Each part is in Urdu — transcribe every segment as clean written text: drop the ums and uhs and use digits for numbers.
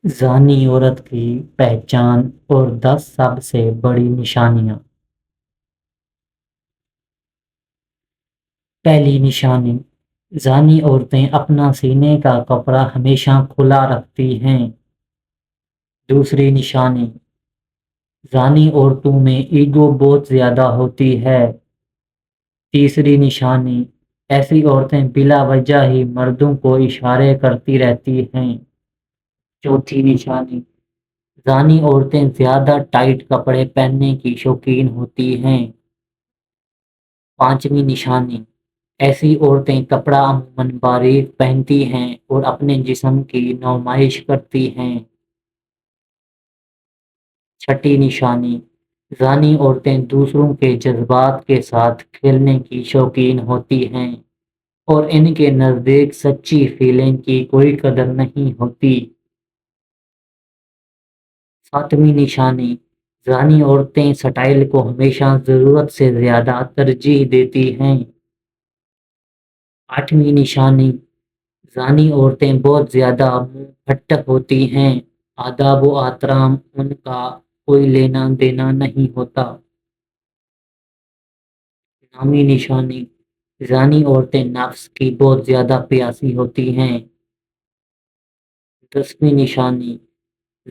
زانی عورت کی پہچان اور 10 سب سے بڑی نشانیاں۔ پہلی نشانی، زانی عورتیں اپنا سینے کا کپڑا ہمیشہ کھلا رکھتی ہیں۔ دوسری نشانی، زانی عورتوں میں ایگو بہت زیادہ ہوتی ہے۔ تیسری نشانی، ایسی عورتیں بلا وجہ ہی مردوں کو اشارے کرتی رہتی ہیں۔ چوتھی نشانی، زانی عورتیں زیادہ ٹائٹ کپڑے پہننے کی شوقین ہوتی ہیں۔ پانچویں نشانی، ایسی عورتیں کپڑا عموماً باریک پہنتی ہیں اور اپنے جسم کی نمائش کرتی ہیں۔ چھٹی نشانی، زانی عورتیں دوسروں کے جذبات کے ساتھ کھیلنے کی شوقین ہوتی ہیں اور ان کے نزدیک سچی فیلنگ کی کوئی قدر نہیں ہوتی۔ ساتویں نشانی، زانی عورتیں سٹائل کو ہمیشہ ضرورت سے زیادہ ترجیح دیتی ہیں۔ آٹھویں نشانی، زانی عورتیں بہت زیادہ منہ پھٹ ہوتی ہیں، آداب و احترام ان کا کوئی لینا دینا نہیں ہوتا۔ نویں نشانی، زانی عورتیں نفس کی بہت زیادہ پیاسی ہوتی ہیں۔ 10ویں نشانی،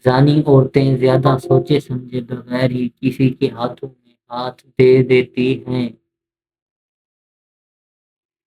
زانی عورتیں زیادہ سوچے سمجھے بغیر ہی کسی کے ہاتھوں میں ہاتھ دے دیتی ہیں۔